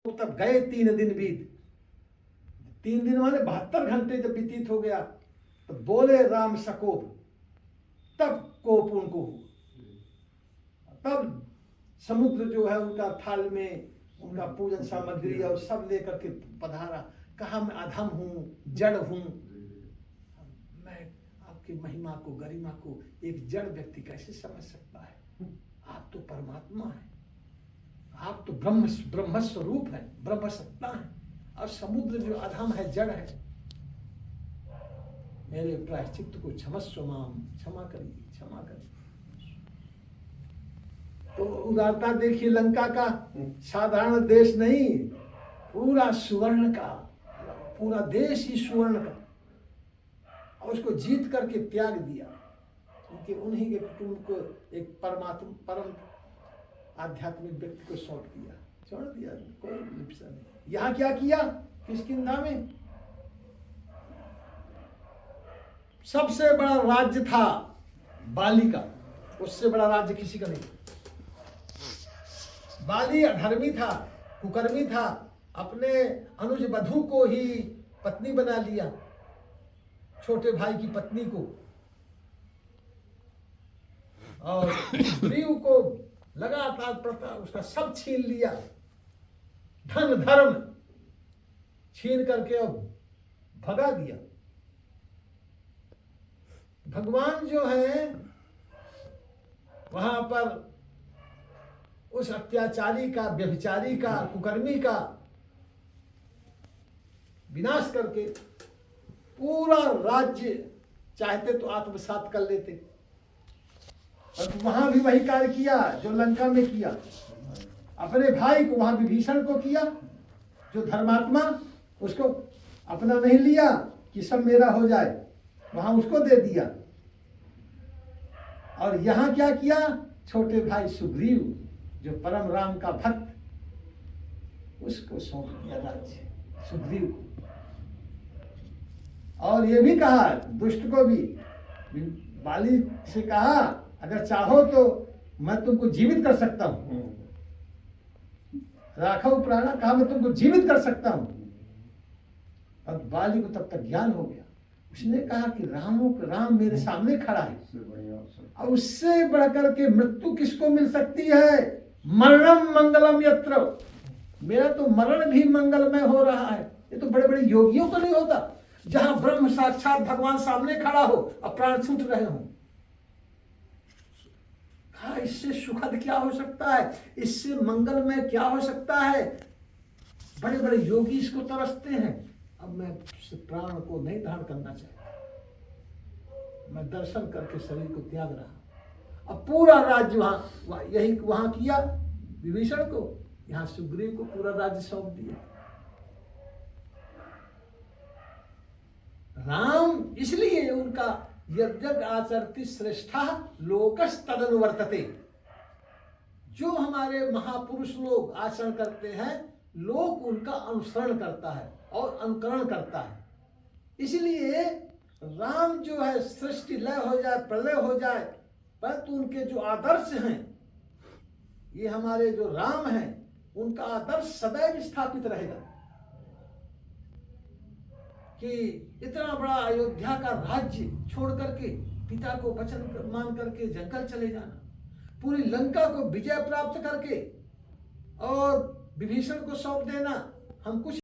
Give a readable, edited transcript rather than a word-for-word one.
तब गए 3 दिन बीत। 3 दिन माने 72 घंटे जब व्यतीत हो गया तो बोले राम सकोप, तब कोप उनको हुआ। तब समुद्र जो है उनका थाल में उनका पूजन सामग्री और सब लेकर के पधारा। कहा मैं अधम हूं, जड़ हूं, मैं आपकी महिमा को, गरिमा को एक जड़ व्यक्ति कैसे समझ सकता है? आप तो परमात्मा है, आप तो ब्रह्म स्वरूप है, ब्रह्म सत्ता है, और समुद्र जो अधम है, जड़ है। मेरे प्रायश्चित को क्षमस्व माम, क्षमा करिए, क्षमा करिए। तो उदारता देखिए लंका का, साधारण देश नहीं, पूरा सुवर्ण का, पूरा देश ही सुवर्ण का, और उसको जीत करके त्याग दिया, क्योंकि उन्हीं के कुटुंब को एक परम आध्यात्मिक व्यक्ति को सौंप दिया, छोड़ दिया, कोई लिप्सा नहीं। यहाँ क्या किया? किष्किंधा में सबसे बड़ा राज्य था बाली का, उससे बड़ा राज्य किसी का नहीं। बाली अधर्मी था, कुकर्मी था, अपने अनुज वधु को ही पत्नी बना लिया, छोटे भाई की पत्नी को, और सुग्रीव को लगातार प्रताप उसका सब छीन लिया, धन धर्म छीन करके और भगा दिया। भगवान जो है वहां पर उस अत्याचारी का, व्यभिचारी का, कुकर्मी का विनाश करके पूरा राज्य चाहते तो आत्मसात कर लेते, और वहां भी वही कार्य किया जो लंका में किया। अपने भाई को वहां विभीषण को किया, जो धर्मात्मा, उसको अपना नहीं लिया कि सब मेरा हो जाए, वहां उसको दे दिया। और यहां क्या किया? छोटे भाई सुग्रीव जो परम राम का भक्त, उसको सौंप दिया राज्य, सुग्रीव को। और ये भी कहा दुष्ट को भी, बाली से कहा अगर चाहो तो मैं तुमको जीवित कर सकता हूं, राघव प्राणा, कहा मैं तुमको जीवित कर सकता हूं। अब बाली को तब तक ज्ञान हो गया, उसने कहा कि राम मेरे सामने खड़ा है, और उससे बढ़कर के मृत्यु किसको मिल सकती है? मरणम मंगलम यत्र, मेरा तो मरण भी मंगलमय हो रहा है। ये तो बड़े बड़े योगियों को नहीं होता, जहां ब्रह्म साक्षात भगवान सामने खड़ा हो और प्राण छूट रहे हो। हाँ, इससे सुखद क्या हो सकता है? इससे मंगलमय क्या हो सकता है? बड़े बड़े योगी इसको तरसते हैं। अब मैं प्राण को नहीं धारण करना चाहता, मैं दर्शन करके शरीर को त्याग रहा। अब पूरा राज्य वहां किया विभीषण को, यहां सुग्रीव को पूरा राज्य सौंप दिया। राम इसलिए उनका यज्ञ आचरति श्रेष्ठा लोकस तदनुवर्तते, जो हमारे महापुरुष लोग आचरण करते हैं, लोक उनका अनुसरण करता है और अनुकरण करता है। इसलिए राम जो है, सृष्टि लय हो जाए, प्रलय हो जाए, परंतु उनके जो आदर्श हैं, ये हमारे जो राम हैं, उनका आदर्श सदैव स्थापित रहेगा। कि इतना बड़ा अयोध्या का राज्य छोड़ करके, पिता को वचन मान करके जंगल चले जाना, पूरी लंका को विजय प्राप्त करके और विभीषण को सौंप देना, हम कुछ